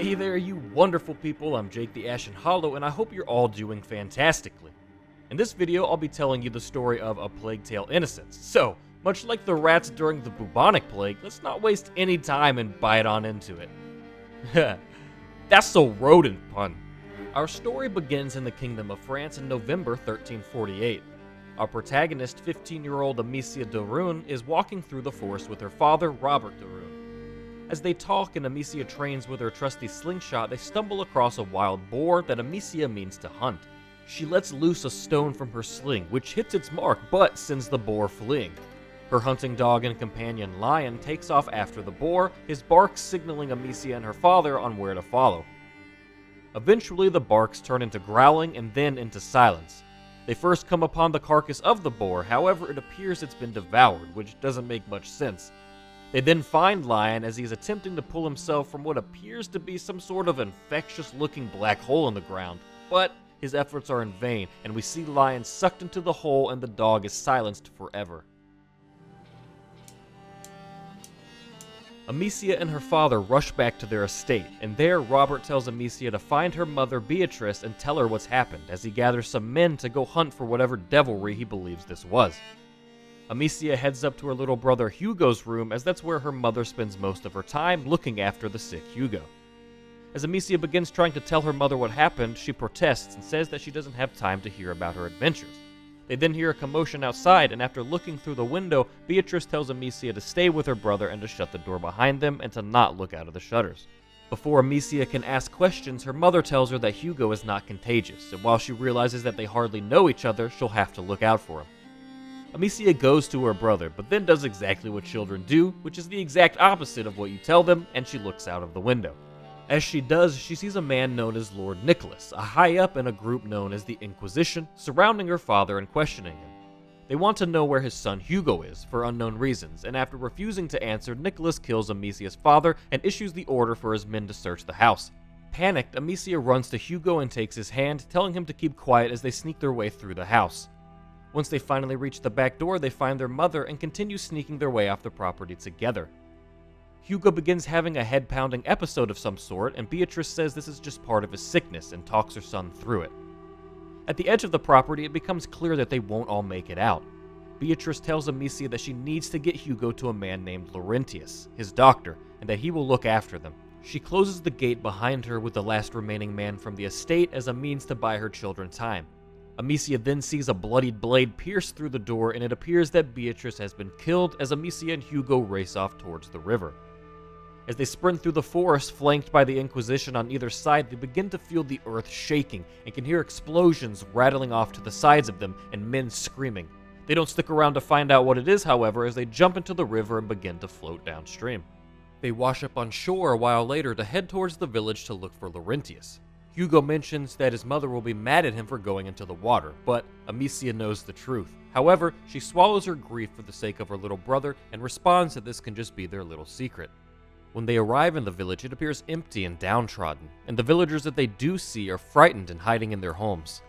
Hey there, you wonderful people. I'm Jake the Ashen Hollow, and I hope you're all doing fantastically. In this video, I'll be telling you the story of A Plague Tale: Innocence. So, much like the rats during the bubonic plague, let's not waste any time and bite on into it. That's a rodent pun. Our story begins in the Kingdom of France in November 1348. Our protagonist, 15-year-old Amicia de Rune, is walking through the forest with her father, Robert de Rune. As they talk and Amicia trains with her trusty slingshot, they stumble across a wild boar that Amicia means to hunt. She lets loose a stone from her sling, which hits its mark but sends the boar fleeing. Her hunting dog and companion Lion takes off after the boar, his barks signaling Amicia and her father on where to follow. Eventually, the barks turn into growling and then into silence. They first come upon the carcass of the boar, however it appears it's been devoured, which doesn't make much sense. They then find Lion as he's attempting to pull himself from what appears to be some sort of infectious-looking black hole in the ground, but his efforts are in vain, and we see Lion sucked into the hole and the dog is silenced forever. Amicia and her father rush back to their estate, and there Robert tells Amicia to find her mother Beatrice and tell her what's happened, as he gathers some men to go hunt for whatever devilry he believes this was. Amicia heads up to her little brother Hugo's room, as that's where her mother spends most of her time looking after the sick Hugo. As Amicia begins trying to tell her mother what happened, she protests and says that she doesn't have time to hear about her adventures. They then hear a commotion outside, and after looking through the window, Beatrice tells Amicia to stay with her brother and to shut the door behind them and to not look out of the shutters. Before Amicia can ask questions, her mother tells her that Hugo is not contagious, and while she realizes that they hardly know each other, she'll have to look out for him. Amicia goes to her brother, but then does exactly what children do, which is the exact opposite of what you tell them, and she looks out of the window. As she does, she sees a man known as Lord Nicholas, a high-up in a group known as the Inquisition, surrounding her father and questioning him. They want to know where his son Hugo is, for unknown reasons, and after refusing to answer, Nicholas kills Amicia's father and issues the order for his men to search the house. Panicked, Amicia runs to Hugo and takes his hand, telling him to keep quiet as they sneak their way through the house. Once they finally reach the back door, they find their mother and continue sneaking their way off the property together. Hugo begins having a head-pounding episode of some sort, and Beatrice says this is just part of his sickness and talks her son through it. At the edge of the property, it becomes clear that they won't all make it out. Beatrice tells Amicia that she needs to get Hugo to a man named Laurentius, his doctor, and that he will look after them. She closes the gate behind her with the last remaining man from the estate as a means to buy her children time. Amicia then sees a bloodied blade pierce through the door, and it appears that Beatrice has been killed as Amicia and Hugo race off towards the river. As they sprint through the forest, flanked by the Inquisition on either side, they begin to feel the earth shaking and can hear explosions rattling off to the sides of them and men screaming. They don't stick around to find out what it is, however, as they jump into the river and begin to float downstream. They wash up on shore a while later to head towards the village to look for Laurentius. Hugo mentions that his mother will be mad at him for going into the water, but Amicia knows the truth. However, she swallows her grief for the sake of her little brother and responds that this can just be their little secret. When they arrive in the village, it appears empty and downtrodden, and the villagers that they do see are frightened and hiding in their homes.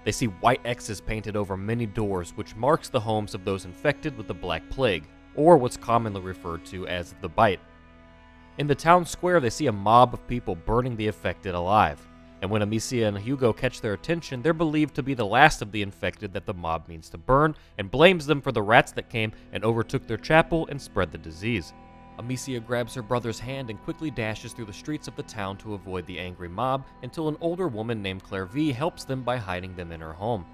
They see white X's painted over many doors, which marks the homes of those infected with the Black Plague, or what's commonly referred to as the Bite. In the town square, they see a mob of people burning the affected alive. And when Amicia and Hugo catch their attention, they're believed to be the last of the infected that the mob means to burn, and blames them for the rats that came and overtook their chapel and spread the disease. Amicia grabs her brother's hand and quickly dashes through the streets of the town to avoid the angry mob, until an older woman named Clairvy helps them by hiding them in her home.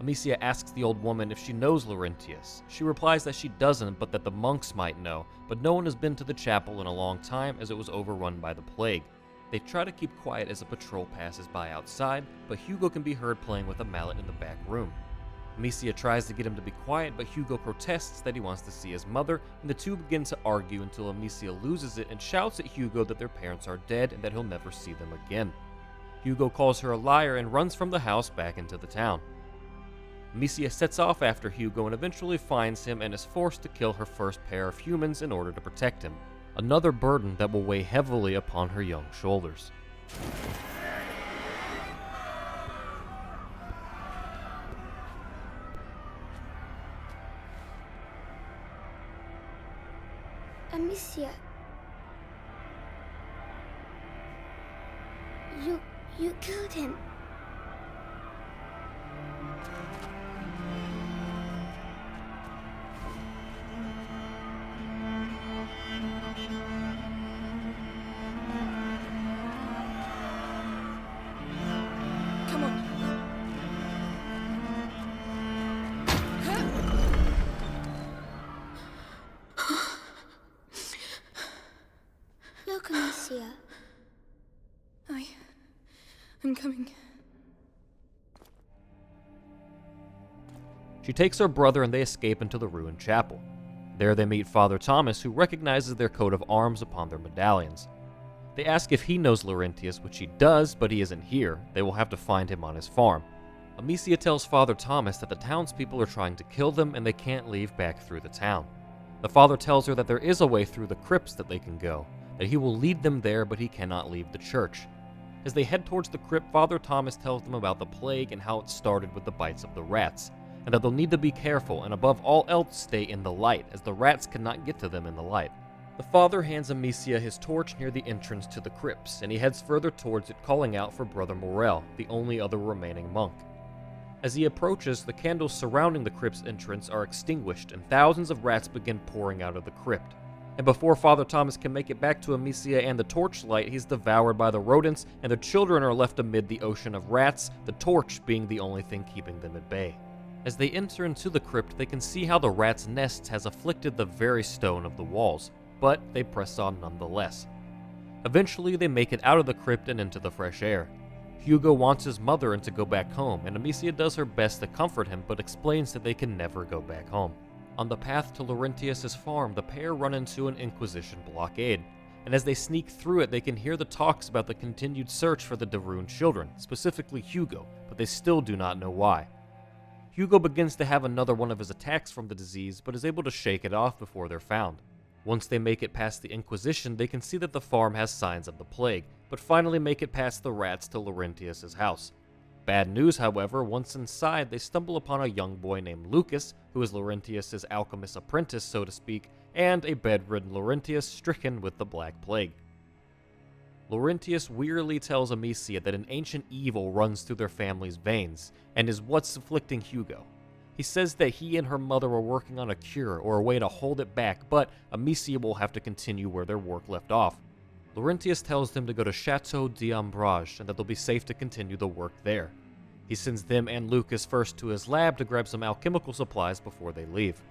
Amicia asks the old woman if she knows Laurentius. She replies that she doesn't, but that the monks might know, but no one has been to the chapel in a long time as it was overrun by the plague. They try to keep quiet as a patrol passes by outside, but Hugo can be heard playing with a mallet in the back room. Amicia tries to get him to be quiet, but Hugo protests that he wants to see his mother, and the two begin to argue until Amicia loses it and shouts at Hugo that their parents are dead and that he'll never see them again. Hugo calls her a liar and runs from the house back into the town. Amicia sets off after Hugo and eventually finds him and is forced to kill her first pair of humans in order to protect him. Another burden that will weigh heavily upon her young shoulders. Amicia. You killed him. Come on. Look, Amicia. I'm coming. She takes her brother and they escape into the ruined chapel. There they meet Father Thomas, who recognizes their coat of arms upon their medallions. They ask if he knows Laurentius, which he does, but he isn't here. They will have to find him on his farm. Amicia tells Father Thomas that the townspeople are trying to kill them and they can't leave back through the town. The father tells her that there is a way through the crypts that they can go, that he will lead them there, but he cannot leave the church. As they head towards the crypt, Father Thomas tells them about the plague and how it started with the bites of the rats, and that they'll need to be careful and above all else stay in the light, as the rats cannot get to them in the light. The father hands Amicia his torch near the entrance to the crypts, and he heads further towards it, calling out for Brother Morel, the only other remaining monk. As he approaches, the candles surrounding the crypt's entrance are extinguished, and thousands of rats begin pouring out of the crypt. And before Father Thomas can make it back to Amicia and the torchlight, he's devoured by the rodents, and the children are left amid the ocean of rats, the torch being the only thing keeping them at bay. As they enter into the crypt, they can see how the rats' nest has afflicted the very stone of the walls, but they press on nonetheless. Eventually, they make it out of the crypt and into the fresh air. Hugo wants his mother and to go back home, and Amicia does her best to comfort him, but explains that they can never go back home. On the path to Laurentius' farm, the pair run into an Inquisition blockade, and as they sneak through it, they can hear the talks about the continued search for the Darun children, specifically Hugo, but they still do not know why. Hugo begins to have another one of his attacks from the disease, but is able to shake it off before they're found. Once they make it past the Inquisition, they can see that the farm has signs of the plague, but finally make it past the rats to Laurentius' house. Bad news, however, once inside, they stumble upon a young boy named Lucas, who is Laurentius' alchemist apprentice, so to speak, and a bedridden Laurentius stricken with the Black Plague. Laurentius wearily tells Amicia that an ancient evil runs through their family's veins, and is what's afflicting Hugo. He says that he and her mother are working on a cure or a way to hold it back, but Amicia will have to continue where their work left off. Laurentius tells them to go to Chateau d'Ambrage and that they'll be safe to continue the work there. He sends them and Lucas first to his lab to grab some alchemical supplies before they leave.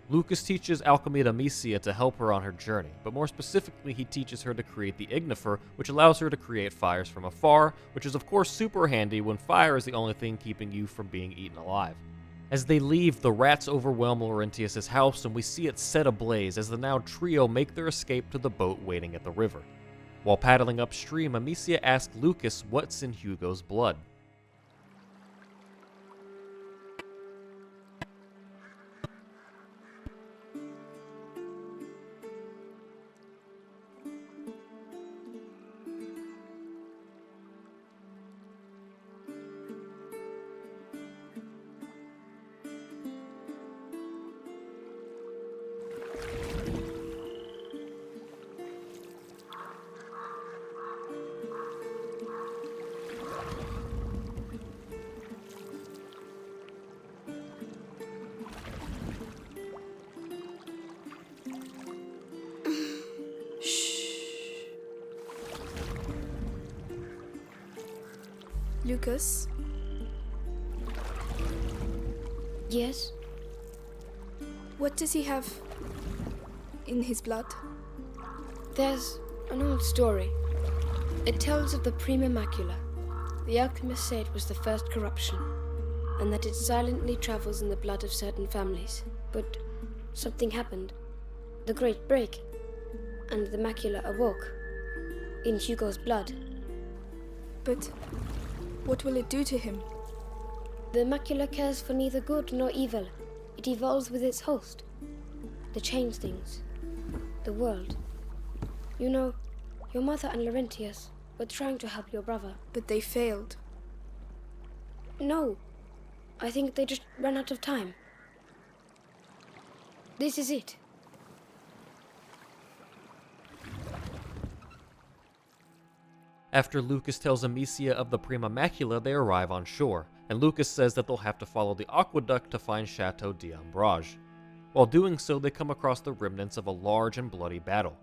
Lucas teaches alchemy to Amicia to help her on her journey, but more specifically he teaches her to create the ignifer, which allows her to create fires from afar, which is of course super handy when fire is the only thing keeping you from being eaten alive. As they leave, the rats overwhelm Laurentius' house, and we see it set ablaze as the now trio make their escape to the boat waiting at the river. While paddling upstream, Amicia asks Lucas what's in Hugo's blood. Lucas? Yes? What does he have in his blood? There's an old story. It tells of the Prima Macula. The alchemists say it was the first corruption, and that it silently travels in the blood of certain families. But something happened. The Great Break, and the macula awoke in Hugo's blood. But what will it do to him? The macula cares for neither good nor evil. It evolves with its host. The changelings. The world. You know, your mother and Laurentius were trying to help your brother. But they failed. No. I think they just ran out of time. This is it. After Lucas tells Amicia of the Prima Macula, they arrive on shore, and Lucas says that they'll have to follow the aqueduct to find Chateau d'Ambrage. While doing so, they come across the remnants of a large and bloody battle.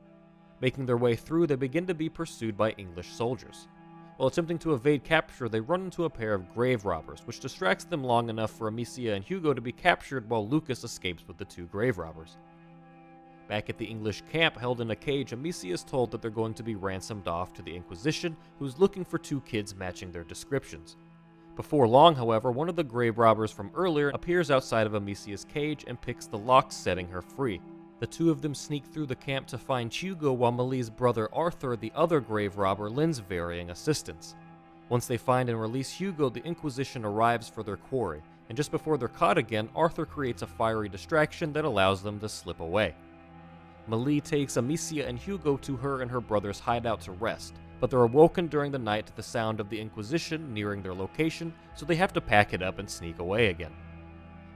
Making their way through, they begin to be pursued by English soldiers. While attempting to evade capture, they run into a pair of grave robbers, which distracts them long enough for Amicia and Hugo to be captured while Lucas escapes with the two grave robbers. Back at the English camp, held in a cage, Amicia is told that they're going to be ransomed off to the Inquisition, who's looking for two kids matching their descriptions. Before long, however, one of the grave robbers from earlier appears outside of Amicia's cage and picks the lock, setting her free. The two of them sneak through the camp to find Hugo, while Malie's brother Arthur, the other grave robber, lends varying assistance. Once they find and release Hugo, the Inquisition arrives for their quarry, and just before they're caught again, Arthur creates a fiery distraction that allows them to slip away. Malie takes Amicia and Hugo to her and her brother's hideout to rest, but they're awoken during the night to the sound of the Inquisition nearing their location, so they have to pack it up and sneak away again.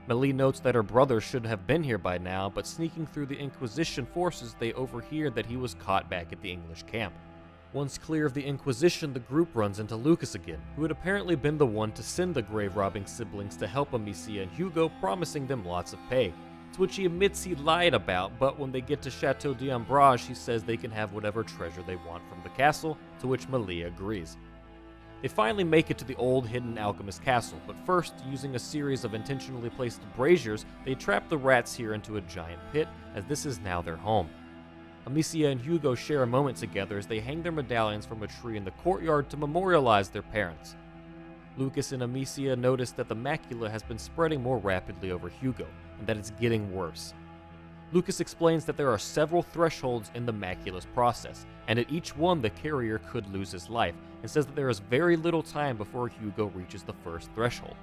Malie notes that her brother should have been here by now, but sneaking through the Inquisition forces, they overhear that he was caught back at the English camp. Once clear of the Inquisition, the group runs into Lucas again, who had apparently been the one to send the grave-robbing siblings to help Amicia and Hugo, promising them lots of pay, to which he admits he lied about, but when they get to Chateau d'Ambrage, he says they can have whatever treasure they want from the castle, to which Malie agrees. They finally make it to the old hidden alchemist castle, but first, using a series of intentionally placed braziers, they trap the rats here into a giant pit, as this is now their home. Amicia and Hugo share a moment together as they hang their medallions from a tree in the courtyard to memorialize their parents. Lucas and Amicia notice that the macula has been spreading more rapidly over Hugo, and that it's getting worse. Lucas explains that there are several thresholds in the macula's process, and at each one the carrier could lose his life, and says that there is very little time before Hugo reaches the first threshold.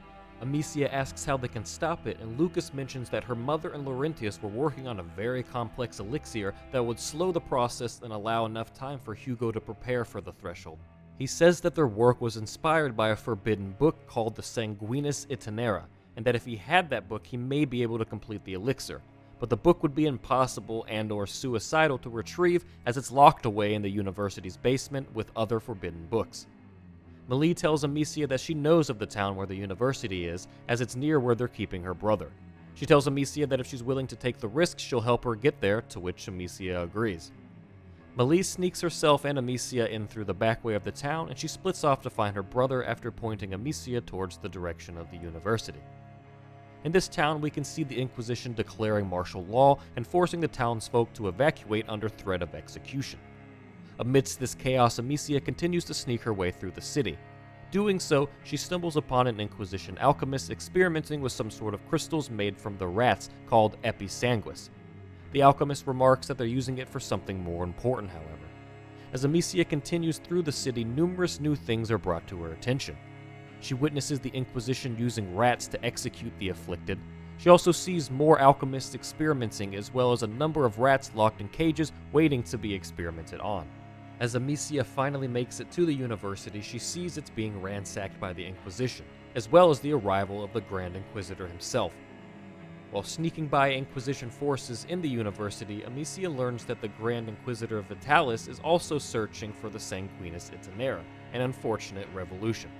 Amicia asks how they can stop it, and Lucas mentions that her mother and Laurentius were working on a very complex elixir that would slow the process and allow enough time for Hugo to prepare for the threshold. He says that their work was inspired by a forbidden book called the Sanguinis Itinera, and that if he had that book he may be able to complete the elixir, but the book would be impossible and/or suicidal to retrieve as it's locked away in the university's basement with other forbidden books. Malie tells Amicia that she knows of the town where the university is, as it's near where they're keeping her brother. She tells Amicia that if she's willing to take the risk, she'll help her get there, to which Amicia agrees. Malie sneaks herself and Amicia in through the back way of the town, and she splits off to find her brother after pointing Amicia towards the direction of the university. In this town, we can see the Inquisition declaring martial law and forcing the townsfolk to evacuate under threat of execution. Amidst this chaos, Amicia continues to sneak her way through the city. Doing so, she stumbles upon an Inquisition alchemist experimenting with some sort of crystals made from the rats called episanguis. The alchemist remarks that they're using it for something more important, however. As Amicia continues through the city, numerous new things are brought to her attention. She witnesses the Inquisition using rats to execute the afflicted. She also sees more alchemists experimenting, as well as a number of rats locked in cages waiting to be experimented on. As Amicia finally makes it to the university, she sees it's being ransacked by the Inquisition, as well as the arrival of the Grand Inquisitor himself. While sneaking by Inquisition forces in the university, Amicia learns that the Grand Inquisitor Vitalis is also searching for the Sanguinis Itinera, an unfortunate revolution.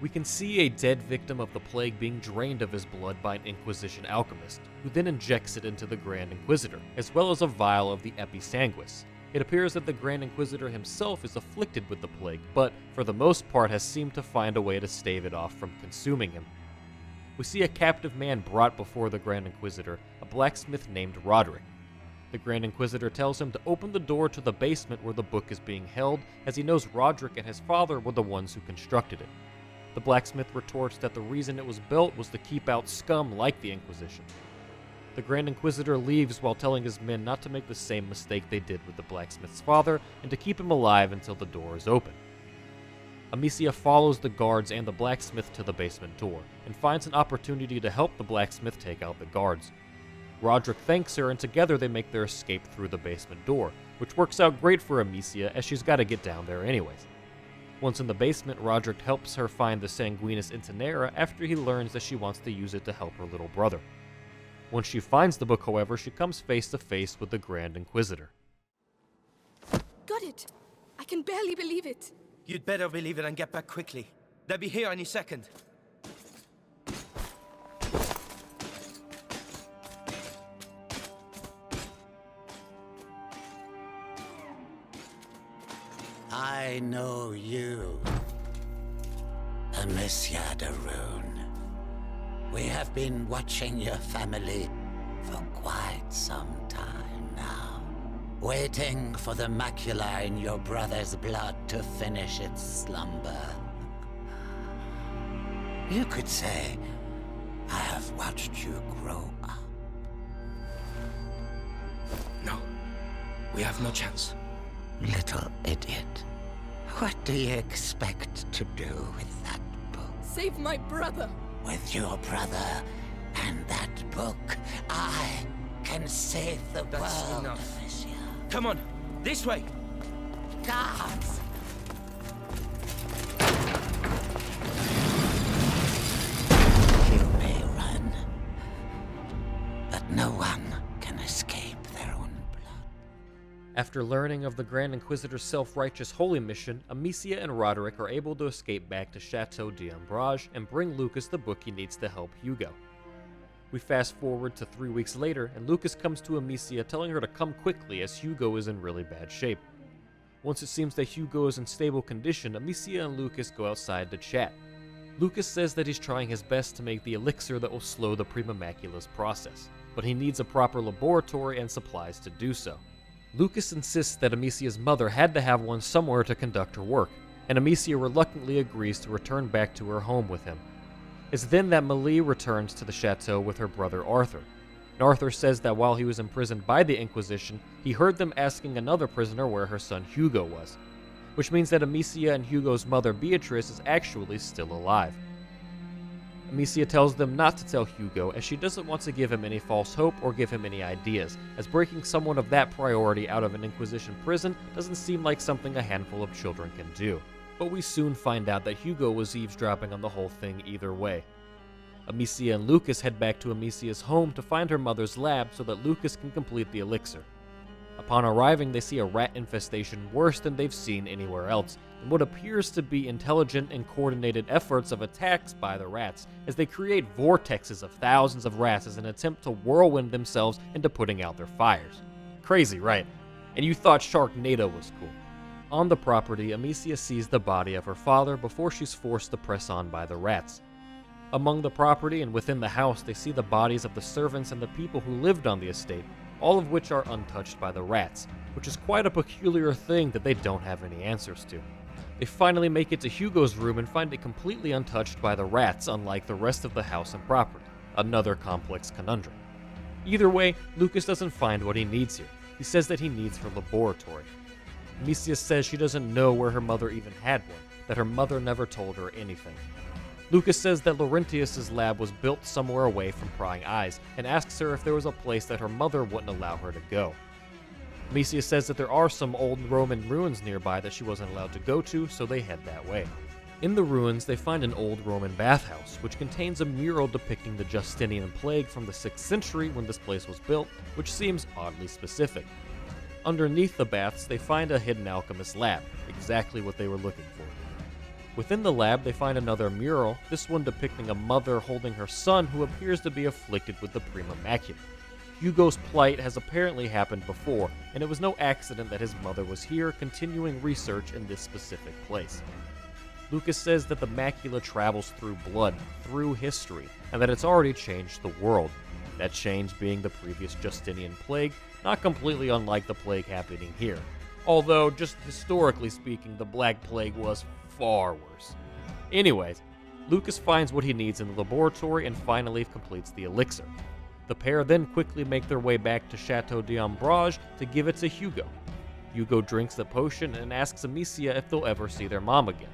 We can see a dead victim of the plague being drained of his blood by an Inquisition alchemist, who then injects it into the Grand Inquisitor, as well as a vial of the episanguis. It appears that the Grand Inquisitor himself is afflicted with the plague, but for the most part has seemed to find a way to stave it off from consuming him. We see a captive man brought before the Grand Inquisitor, a blacksmith named Roderick. The Grand Inquisitor tells him to open the door to the basement where the book is being held, as he knows Roderick and his father were the ones who constructed it. The blacksmith retorts that the reason it was built was to keep out scum like the Inquisition. The Grand Inquisitor leaves while telling his men not to make the same mistake they did with the blacksmith's father, and to keep him alive until the door is open. Amicia follows the guards and the blacksmith to the basement door, and finds an opportunity to help the blacksmith take out the guards. Roderick thanks her, and together they make their escape through the basement door, which works out great for Amicia as she's got to get down there anyways. Once in the basement, Roderick helps her find the Sanguinis Itinera after he learns that she wants to use it to help her little brother. Once she finds the book, however, she comes face to face with the Grand Inquisitor. Got it! I can barely believe it. You'd better believe it and get back quickly. They'll be here any second. I know you, Amicia de Rune. We have been watching your family for quite some time now, waiting for the macula in your brother's blood to finish its slumber. You could say I have watched you grow up. No, we have no chance. Little idiot. What do you expect to do with that book? Save my brother! With your brother and that book, I can save the That's world, enough. Amicia. Come on, this way! Guards! You may run, but no one can escape their own blood. After learning of the Grand Inquisitor's self-righteous holy mission, Amicia and Roderick are able to escape back to Chateau d'Ambrage and bring Lucas the book he needs to help Hugo. We fast forward to 3 weeks later, and Lucas comes to Amicia telling her to come quickly as Hugo is in really bad shape. Once it seems that Hugo is in stable condition, Amicia and Lucas go outside to chat. Lucas says that he's trying his best to make the elixir that will slow the Prima Macula's process, but he needs a proper laboratory and supplies to do so. Lucas insists that Amicia's mother had to have one somewhere to conduct her work, and Amicia reluctantly agrees to return back to her home with him. It's then that Malie returns to the chateau with her brother Arthur. And Arthur says that while he was imprisoned by the Inquisition, he heard them asking another prisoner where her son Hugo was, which means that Amicia and Hugo's mother Beatrice is actually still alive. Amicia tells them not to tell Hugo, as she doesn't want to give him any false hope or give him any ideas, as breaking someone of that priority out of an Inquisition prison doesn't seem like something a handful of children can do. But we soon find out that Hugo was eavesdropping on the whole thing either way. Amicia and Lucas head back to Amicia's home to find her mother's lab so that Lucas can complete the elixir. Upon arriving, they see a rat infestation worse than they've seen anywhere else, and what appears to be intelligent and coordinated efforts of attacks by the rats, as they create vortexes of thousands of rats as an attempt to whirlwind themselves into putting out their fires. Crazy, right? And you thought Sharknado was cool. On the property, Amicia sees the body of her father before she's forced to press on by the rats. Among the property and within the house, they see the bodies of the servants and the people who lived on the estate, all of which are untouched by the rats, which is quite a peculiar thing that they don't have any answers to. They finally make it to Hugo's room and find it completely untouched by the rats, unlike the rest of the house and property. Another complex conundrum. Either way, Lucas doesn't find what he needs here. He says that he needs her laboratory. Amicia says she doesn't know where her mother even had one, that her mother never told her anything. Lucas says that Laurentius' lab was built somewhere away from prying eyes, and asks her if there was a place that her mother wouldn't allow her to go. Amicia says that there are some old Roman ruins nearby that she wasn't allowed to go to, so they head that way. In the ruins, they find an old Roman bathhouse, which contains a mural depicting the Justinian plague from the 6th century when this place was built, which seems oddly specific. Underneath the baths, they find a hidden alchemist lab, exactly what they were looking for. Within the lab, they find another mural, this one depicting a mother holding her son who appears to be afflicted with the Prima Macula. Hugo's plight has apparently happened before, and it was no accident that his mother was here continuing research in this specific place. Lucas says that the macula travels through blood, through history, and that it's already changed the world. That change being the previous Justinian plague, not completely unlike the plague happening here. Although, just historically speaking, the Black Plague was far worse. Anyways, Lucas finds what he needs in the laboratory and finally completes the elixir. The pair then quickly make their way back to Chateau d'Ambrage to give it to Hugo. Hugo drinks the potion and asks Amicia if they'll ever see their mom again.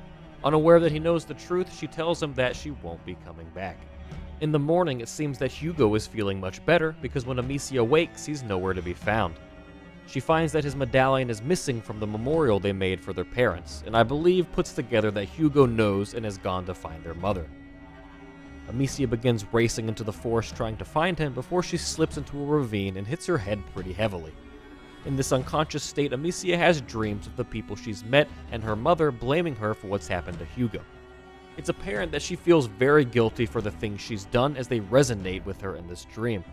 Unaware that he knows the truth, she tells him that she won't be coming back. In the morning, it seems that Hugo is feeling much better because when Amicia wakes, he's nowhere to be found. She finds that his medallion is missing from the memorial they made for their parents, and I believe puts together that Hugo knows and has gone to find their mother. Amicia begins racing into the forest trying to find him before she slips into a ravine and hits her head pretty heavily. In this unconscious state, Amicia has dreams of the people she's met and her mother blaming her for what's happened to Hugo. It's apparent that she feels very guilty for the things she's done as they resonate with her in this dream.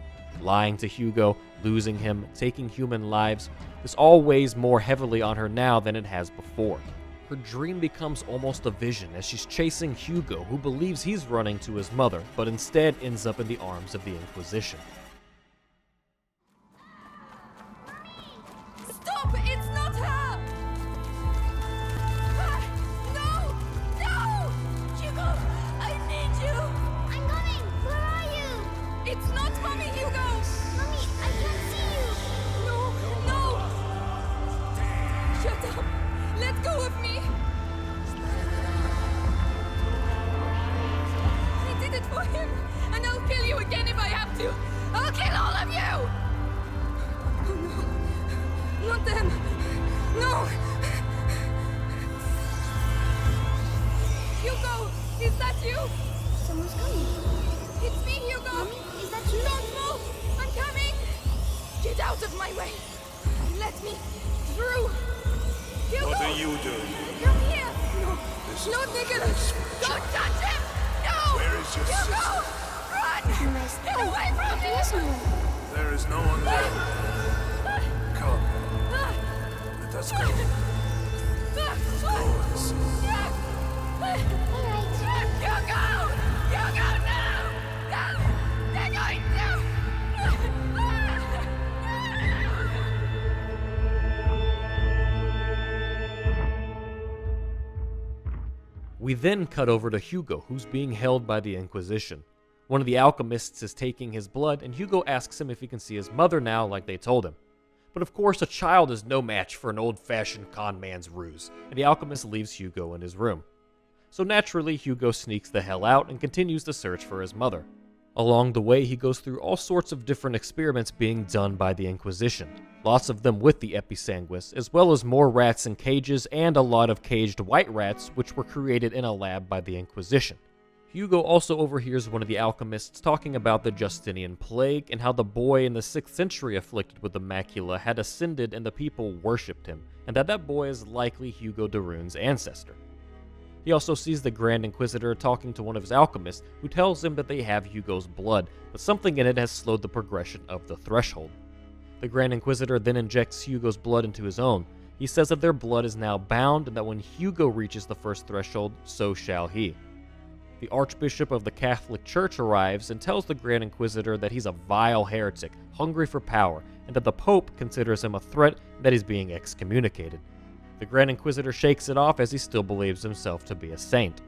Lying to Hugo, losing him, taking human lives, this all weighs more heavily on her now than it has before. Her dream becomes almost a vision as she's chasing Hugo, who believes he's running to his mother, but instead ends up in the arms of the Inquisition. Stop! It's not her! No! No! Hugo! I need you! I'm coming! Where are you? It's not Mommy, Hugo! Mommy, I can't see you! No! No! Shut up! Let go of me! I did it for him, and I'll kill you again if I have to! I'll kill all of you! Oh no! Not them! No! Hugo! Is that you? Someone's coming. It's me, Hugo! Mommy, is that you? Don't move! I'm coming! Get out of my way! Let me through! Hugo! What are you doing? Come here! No! This is No, the Nicholas! place. Don't touch him! No! Where is your Hugo! sister? Run! Nice. Get away from me! There's someone. There is no one there. Come, let us go. Let's go and see. All right. Hugo! Hugo, no! No! They're going We then cut over to Hugo, who's being held by the Inquisition. One of the alchemists is taking his blood, and Hugo asks him if he can see his mother now like they told him. But of course, a child is no match for an old-fashioned con man's ruse, and the alchemist leaves Hugo in his room. So naturally, Hugo sneaks the hell out and continues to search for his mother. Along the way, he goes through all sorts of different experiments being done by the Inquisition, lots of them with the Episanguis, as well as more rats in cages and a lot of caged white rats which were created in a lab by the Inquisition. Hugo also overhears one of the alchemists talking about the Justinian plague and how the boy in the 6th century afflicted with the macula had ascended and the people worshipped him, and that boy is likely Hugo de Rune's ancestor. He also sees the Grand Inquisitor talking to one of his alchemists, who tells him that they have Hugo's blood, but something in it has slowed the progression of the threshold. The Grand Inquisitor then injects Hugo's blood into his own. He says that their blood is now bound and that when Hugo reaches the first threshold, so shall he. The Archbishop of the Catholic Church arrives and tells the Grand Inquisitor that he's a vile heretic, hungry for power, and that the Pope considers him a threat and that he's being excommunicated. The Grand Inquisitor shakes it off as he still believes himself to be a saint.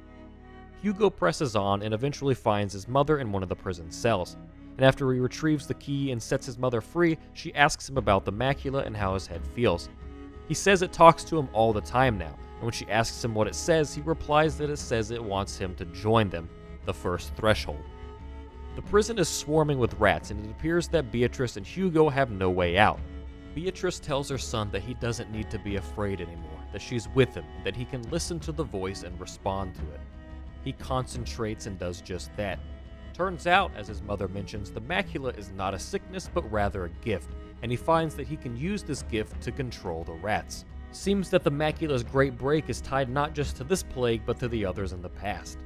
Hugo presses on and eventually finds his mother in one of the prison cells, and after he retrieves the key and sets his mother free, she asks him about the macula and how his head feels. He says it talks to him all the time now, and when she asks him what it says, he replies that it says it wants him to join them, the first threshold. The prison is swarming with rats, and it appears that Beatrice and Hugo have no way out. Beatrice tells her son that he doesn't need to be afraid anymore, that she's with him, and that he can listen to the voice and respond to it. He concentrates and does just that. Turns out, as his mother mentions, the macula is not a sickness but rather a gift, and he finds that he can use this gift to control the rats. Seems that the macula's great break is tied not just to this plague but to the others in the past.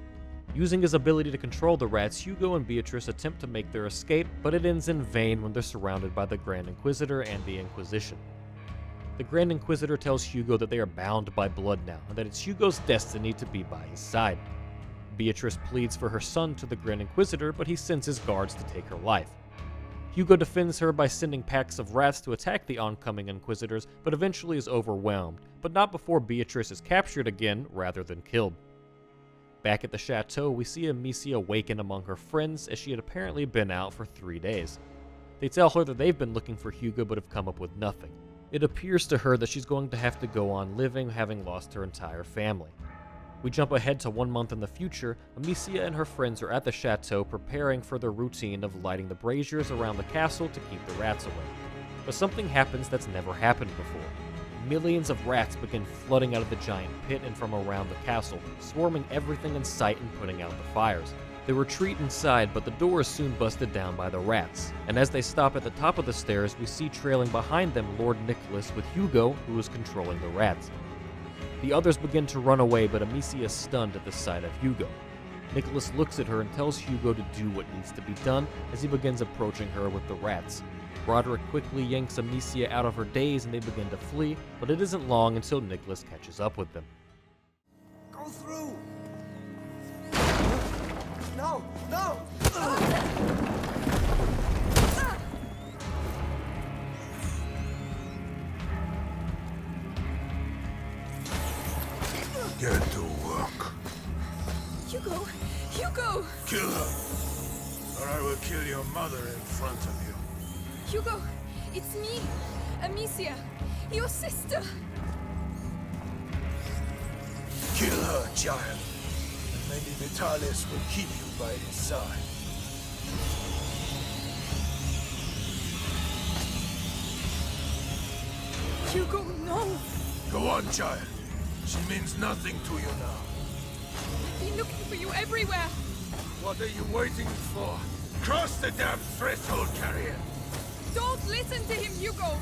Using his ability to control the rats, Hugo and Beatrice attempt to make their escape, but it ends in vain when they're surrounded by the Grand Inquisitor and the Inquisition. The Grand Inquisitor tells Hugo that they are bound by blood now, and that it's Hugo's destiny to be by his side. Beatrice pleads for her son to the Grand Inquisitor, but he sends his guards to take her life. Hugo defends her by sending packs of rats to attack the oncoming Inquisitors, but eventually is overwhelmed, but not before Beatrice is captured again rather than killed. Back at the Chateau, we see Amicia waken among her friends as she had apparently been out for 3 days. They tell her that they've been looking for Hugo but have come up with nothing. It appears to her that she's going to have to go on living, having lost her entire family. We jump ahead to 1 month in the future. Amicia and her friends are at the Chateau preparing for their routine of lighting the braziers around the castle to keep the rats away. But something happens that's never happened before. Millions of rats begin flooding out of the giant pit and from around the castle, swarming everything in sight and putting out the fires. They retreat inside, but the door is soon busted down by the rats, and as they stop at the top of the stairs, we see trailing behind them Lord Nicholas with Hugo, who is controlling the rats. The others begin to run away, but Amicia is stunned at the sight of Hugo. Nicholas looks at her and tells Hugo to do what needs to be done as he begins approaching her with the rats. Roderick quickly yanks Amicia out of her daze and they begin to flee, but it isn't long until Nicholas catches up with them. Go through! No! No! Get to work. Hugo! Hugo! Kill her, or I will kill your mother in front of you. Hugo! It's me! Amicia! Your sister! Kill her, child, and maybe Vitalis will keep you by his side. Hugo, no! Go on, child. She means nothing to you now. I've been looking for you everywhere! What are you waiting for? Cross the damn threshold, carrier! Don't listen to him, Hugo!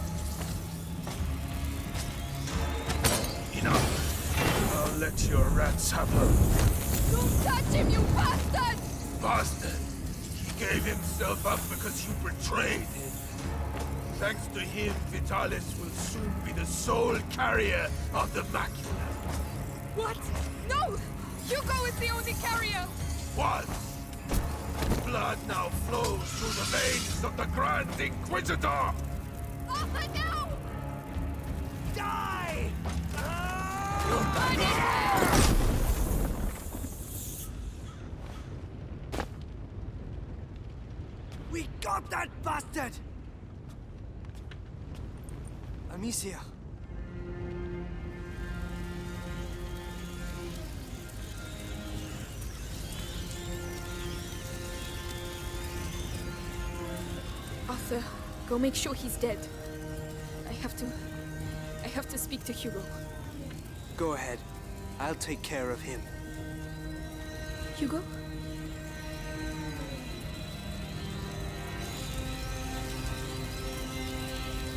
Enough! I'll let your rats have her. Don't touch him, you bastard! Bastard! He gave himself up because you betrayed him. Thanks to him, Vitalis will soon be the sole carrier of the Macula. What? No! Hugo is the only carrier! Was! Blood now flows through the veins of the Grand Inquisitor! Arthur, no! Die! We got that bastard! Amicia. Arthur, go make sure he's dead. I have to speak to Hugo. Go ahead. I'll take care of him. Hugo?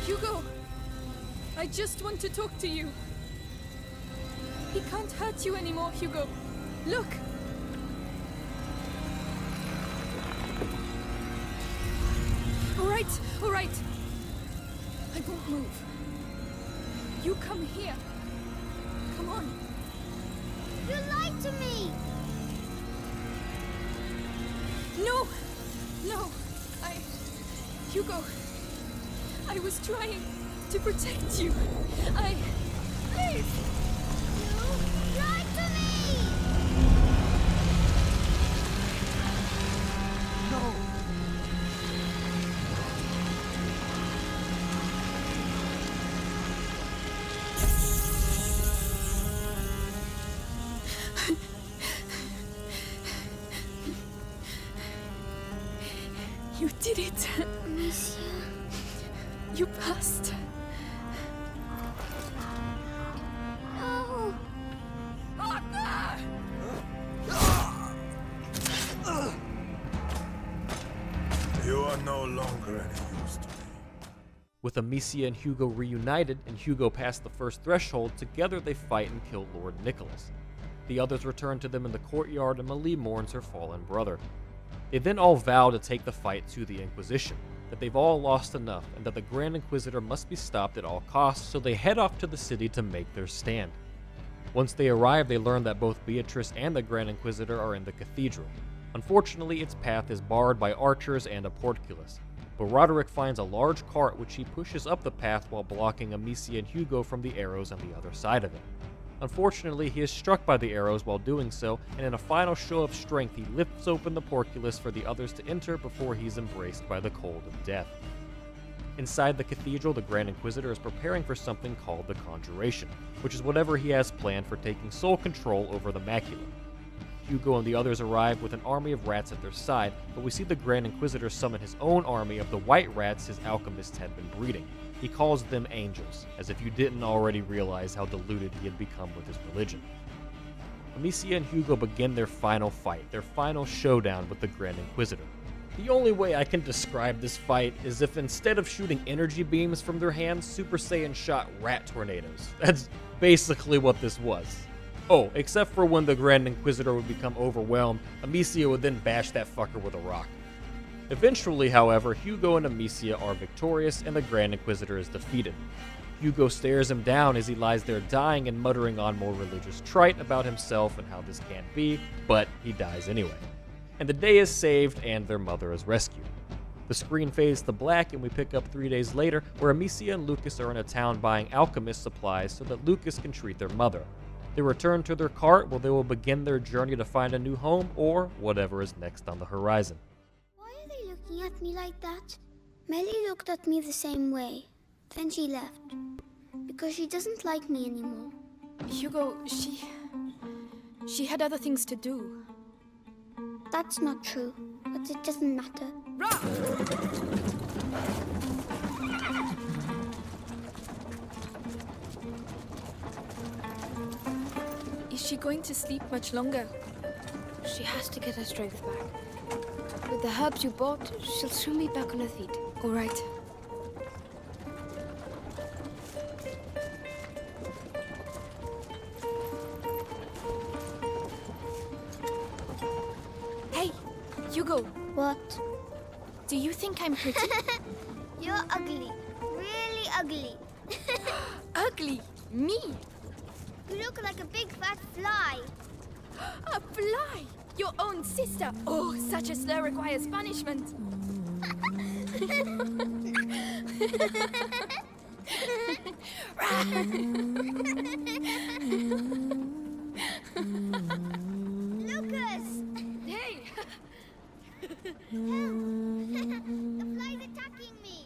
Hugo! I just want to talk to you. He can't hurt you anymore, Hugo. Look! All right. I won't move. You come here. Come on. You lied to me! No! Hugo, I was trying to protect you. Please! You lied to me! No! You did it. Amicia. You passed. No! Arthur! You are no longer any use to me. With Amicia and Hugo reunited and Hugo past the first threshold, together they fight and kill Lord Nicholas. The others return to them in the courtyard and Malie mourns her fallen brother. They then all vow to take the fight to the Inquisition, that they've all lost enough and that the Grand Inquisitor must be stopped at all costs, so they head off to the city to make their stand. Once they arrive, they learn that both Beatrice and the Grand Inquisitor are in the cathedral. Unfortunately, its path is barred by archers and a portcullis, but Roderick finds a large cart which he pushes up the path while blocking Amicia and Hugo from the arrows on the other side of it. Unfortunately, he is struck by the arrows while doing so, and in a final show of strength, he lifts open the portcullis for the others to enter before he's embraced by the cold of death. Inside the cathedral, the Grand Inquisitor is preparing for something called the Conjuration, which is whatever he has planned for taking sole control over the Macula. Hugo and the others arrive with an army of rats at their side, but we see the Grand Inquisitor summon his own army of the white rats his alchemists had been breeding. He calls them angels, as if you didn't already realize how deluded he had become with his religion. Amicia and Hugo begin their final fight, their final showdown with the Grand Inquisitor. The only way I can describe this fight is if instead of shooting energy beams from their hands, Super Saiyan shot rat tornadoes. That's basically what this was. Oh, except for when the Grand Inquisitor would become overwhelmed, Amicia would then bash that fucker with a rock. Eventually, however, Hugo and Amicia are victorious and the Grand Inquisitor is defeated. Hugo stares him down as he lies there dying and muttering on more religious trite about himself and how this can't be, but he dies anyway. And the day is saved and their mother is rescued. The screen fades to black and we pick up 3 days later where Amicia and Lucas are in a town buying alchemist supplies so that Lucas can treat their mother. They return to their cart where they will begin their journey to find a new home or whatever is next on the horizon. Why are they looking at me like that? Melly looked at me the same way. Then she left. Because she doesn't like me anymore. Hugo, she had other things to do. That's not true, but it doesn't matter. Is she going to sleep much longer? She has to get her strength back. With the herbs you bought, she'll soon be back on her feet. All right. Hey, Hugo, What? do you think I'm pretty? You're ugly. Really ugly. Ugly? Me? You look like a big fat fly. A fly? Your own sister? Oh, such a slur requires punishment. Lucas! Hey! The fly's attacking me.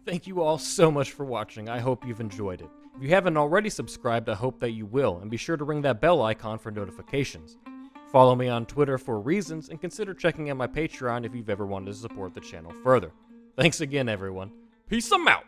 Thank you all so much for watching. I hope you've enjoyed it. If you haven't already subscribed, I hope that you will, and be sure to ring that bell icon for notifications. Follow me on Twitter for reasons, and consider checking out my Patreon if you've ever wanted to support the channel further. Thanks again, everyone. Peace 'em out!